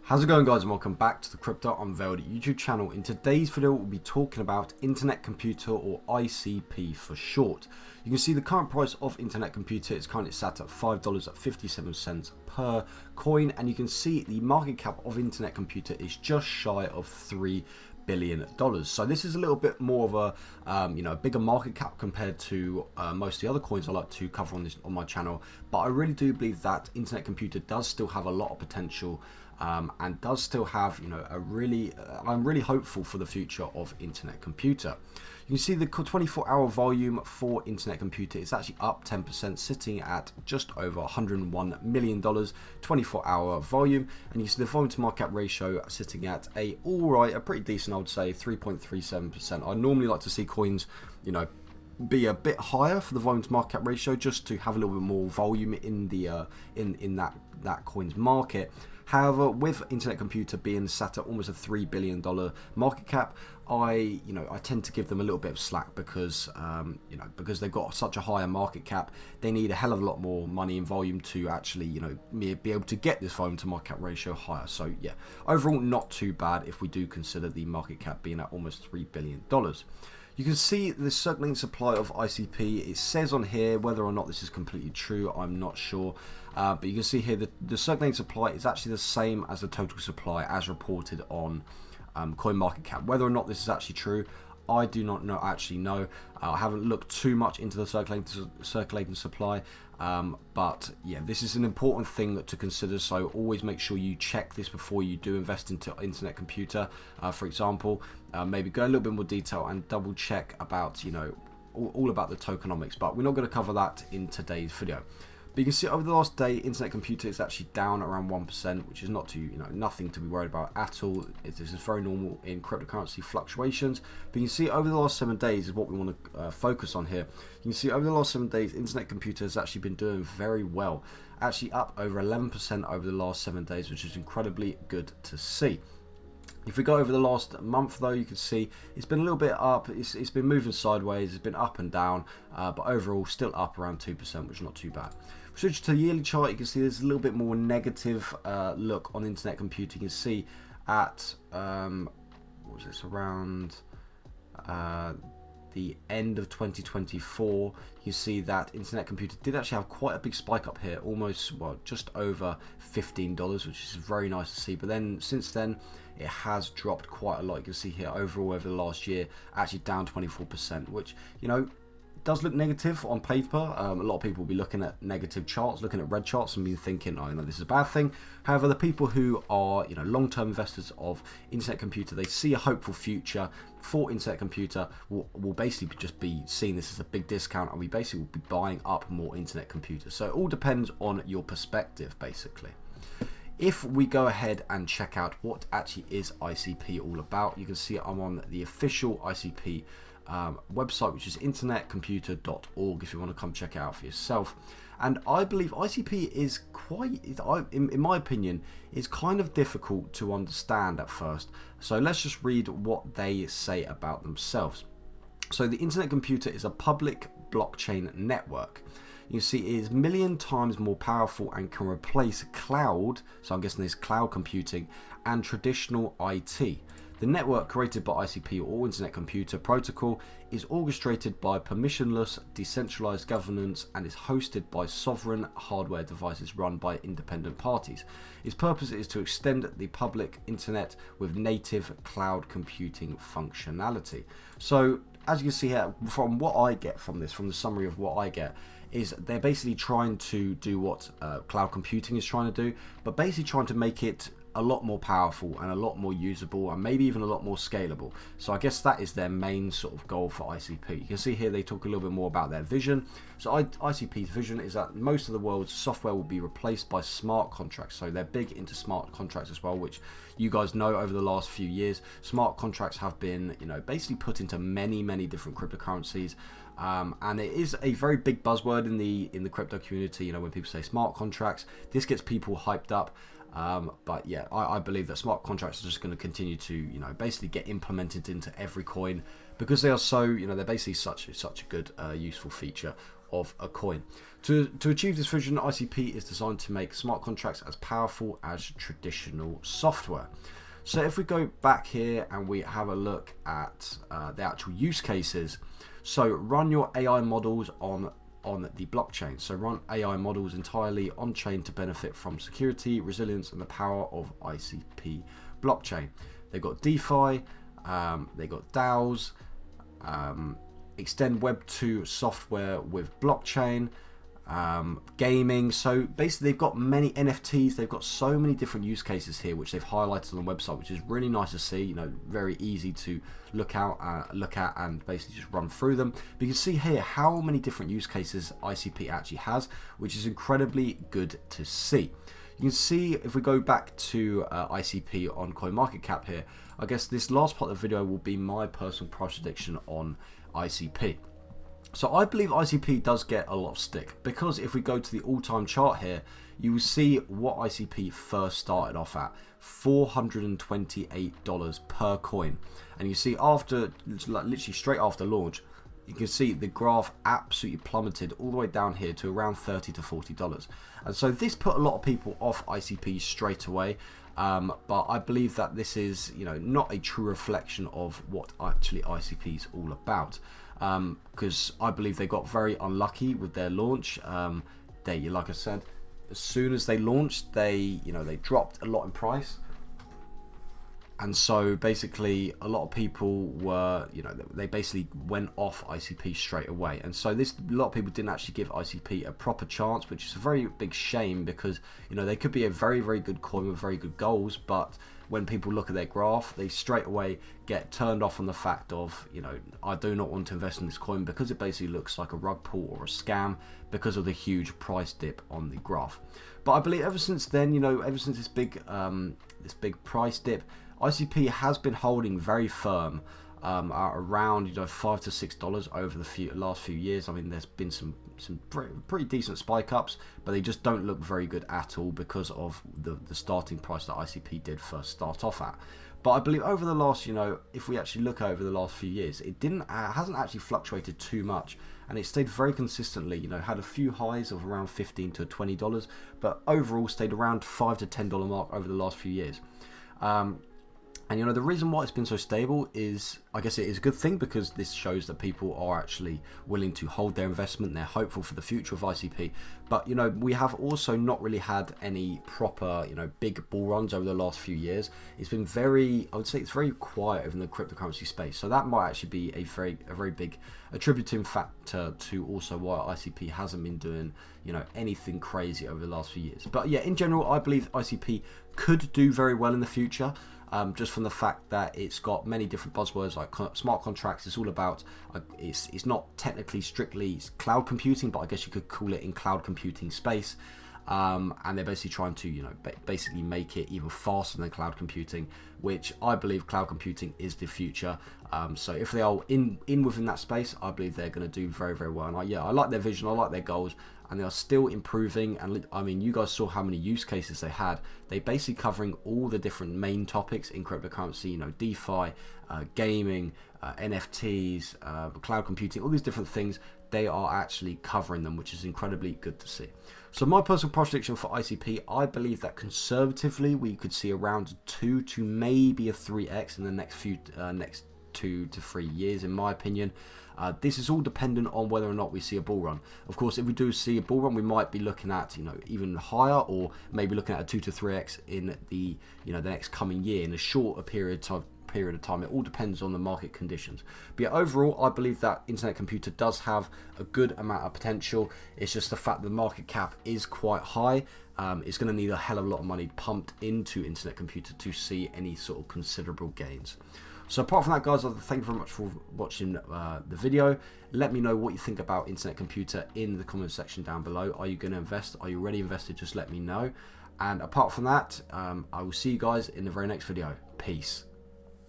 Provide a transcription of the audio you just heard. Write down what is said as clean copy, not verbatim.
How's it going, guys, and welcome back to the Crypto Unveiled YouTube channel. In today's video we'll be talking about Internet Computer, or ICP for short. You can see the current price of Internet Computer is currently sat at $5.57 per coin, and you can see the market cap of Internet Computer is just shy of $3 billion. So this is a little bit more of a bigger market cap compared to most of the other coins I like to cover on my channel. But I really do believe that Internet Computer does still have a lot of potential. And does still have, I'm really hopeful for the future of Internet Computer. You can see the 24-hour volume for Internet Computer is actually up 10%, sitting at just over $101 million, 24-hour volume. And you can see the volume to market cap ratio sitting at a pretty decent, I would say, 3.37%. I normally like to see coins, be a bit higher for the volume to market cap ratio, just to have a little bit more volume in the in that coin's market. However, with Internet Computer being sat at almost a $3 billion market cap, I tend to give them a little bit of slack because because they've got such a higher market cap. They need a hell of a lot more money in volume to actually be able to get this volume to market cap ratio higher. So yeah, overall not too bad if we do consider the market cap being at almost $3 billion. You can see the circulating supply of ICP. It says on here, whether or not this is completely true, I'm not sure. But you can see here that the circulating supply is actually the same as the total supply as reported on CoinMarketCap. Whether or not this is actually true, I do not know. I haven't looked too much into the circulating supply, but yeah, this is an important thing to consider. So always make sure you check this before you do invest into Internet Computer. For example, maybe go a little bit more detail and double check about all about the tokenomics. But we're not going to cover that in today's video. But you can see over the last day, Internet Computer is actually down around 1%, which is not too, nothing to be worried about at all. This is very normal in cryptocurrency fluctuations. But you can see over the last 7 days is what we want to focus on here. You can see over the last 7 days, Internet Computer has actually been doing very well. Actually up over 11% over the last 7 days, which is incredibly good to see. If we go over the last month, though, you can see it's been a little bit up. It's been moving sideways. It's been up and down, but overall still up around 2%, which is not too bad. Switch to the yearly chart. You can see there's a little bit more negative look on Internet Computer. You can see at what was this, around the end of 2024, you see that Internet Computer did actually have quite a big spike up here, almost, well, just over $15, which is very nice to see. But then since then it has dropped quite a lot. You can see here overall over the last year actually down 24%, which does look negative on paper. A lot of people will be looking at negative charts, looking at red charts, and be thinking, oh, this is a bad thing. However, the people who are long-term investors of Internet Computer, they see a hopeful future for Internet Computer. Will basically just be seeing this as a big discount, and we basically will be buying up more Internet Computer. So it all depends on your perspective, basically. If we go ahead and check out what actually is ICP all about, you can see I'm on the official ICP website, which is internetcomputer.org, if you want to come check it out for yourself. And I believe ICP is in my opinion, is kind of difficult to understand at first. So let's just read what they say about themselves. So the Internet Computer is a public blockchain network. You see it is a million times more powerful and can replace cloud, so I'm guessing there's cloud computing, and traditional IT. The network created by ICP, or Internet Computer Protocol, is orchestrated by permissionless, decentralized governance and is hosted by sovereign hardware devices run by independent parties. Its purpose is to extend the public internet with native cloud computing functionality. So as you can see here, from what I get from this, from the summary of what I get, is they're basically trying to do what cloud computing is trying to do, but basically trying to make it a lot more powerful and a lot more usable, and maybe even a lot more scalable. So I guess that is their main sort of goal for ICP. You can see here they talk a little bit more about their vision. So ICP's vision is that most of the world's software will be replaced by smart contracts. So they're big into smart contracts as well, which you guys know over the last few years, smart contracts have been basically put into many different cryptocurrencies. And it is a very big buzzword in the crypto community. When people say smart contracts, this gets people hyped up. But yeah, I believe that smart contracts are just going to continue to basically get implemented into every coin, because they are so they're basically such a good useful feature of a coin. To achieve this vision, ICP is designed to make smart contracts as powerful as traditional software. So if we go back here and we have a look at the actual use cases, so run your AI models on the blockchain. So run AI models entirely on chain to benefit from security, resilience, and the power of ICP blockchain. They've got DeFi, they've got DAOs, extend Web 2 software with blockchain, gaming. So basically they've got many NFTs, they've got so many different use cases here which they've highlighted on the website, which is really nice to see. You know, very easy to look at and basically just run through them. But you can see here how many different use cases ICP actually has, which is incredibly good to see. You can see if we go back to ICP on CoinMarketCap here, I guess this last part of the video will be my personal price prediction on ICP. So I believe ICP does get a lot of stick, because if we go to the all-time chart here, you will see what ICP first started off at, $428 per coin. And you see after, literally straight after launch, you can see the graph absolutely plummeted all the way down here to around $30 to $40. And so this put a lot of people off ICP straight away. But I believe that this is, you know, not a true reflection of what actually ICP is all about. Because I believe they got very unlucky with their launch. Like I said, as soon as they launched, they dropped a lot in price. And so basically a lot of people were, they basically went off ICP straight away. And so a lot of people didn't actually give ICP a proper chance, which is a very big shame, because, they could be a very, very good coin with very good goals. But when people look at their graph, they straight away get turned off on the fact of, I do not want to invest in this coin because it basically looks like a rug pull or a scam because of the huge price dip on the graph. But I believe ever since then, ever since this big price dip, ICP has been holding very firm at around $5 to $6 over the last few years. I mean, there's been some pretty decent spike ups, but they just don't look very good at all because of the starting price that ICP did first start off at. But I believe over the last, if we actually look over the last few years, it hasn't actually fluctuated too much, and it stayed very consistently. Had a few highs of around $15 to $20, but overall stayed around $5 to $10 mark over the last few years. And the reason why it's been so stable is, I guess it is a good thing, because this shows that people are actually willing to hold their investment. They're hopeful for the future of ICP. But we have also not really had any proper big bull runs over the last few years. It's been I would say it's very quiet in the cryptocurrency space. So that might actually be a very big attributing factor to also why ICP hasn't been doing anything crazy over the last few years. But yeah, in general, I believe ICP could do very well in the future. Just from the fact that it's got many different buzzwords like smart contracts. It's all about, it's not technically strictly cloud computing, but I guess you could call it in cloud computing space. And they're basically trying to, basically make it even faster than cloud computing, which I believe cloud computing is the future. So if they are in within that space, I believe they're going to do very, very well. And I like their vision, I like their goals, and they are still improving. And I mean, you guys saw how many use cases they had. They basically covering all the different main topics in cryptocurrency, DeFi, gaming, NFTs, cloud computing, all these different things. They are actually covering them, which is incredibly good to see. So my personal prediction for ICP, I believe that conservatively we could see around 2 to maybe a 3x in the next 2 to 3 years, in my opinion. This is all dependent on whether or not we see a bull run. Of course, if we do see a bull run, we might be looking at even higher, or maybe looking at a 2 to 3x in the the next coming year, in a shorter period of time. It all depends on the market conditions. But yeah, overall, I believe that Internet Computer does have a good amount of potential. It's just the fact that the market cap is quite high. It's going to need a hell of a lot of money pumped into Internet Computer to see any sort of considerable gains. So apart from that, guys, thank you very much for watching the video. Let me know what you think about Internet Computer in the comment section down below. Are you going to invest? Are you already invested? Just let me know. And apart from that, I will see you guys in the very next video. Peace.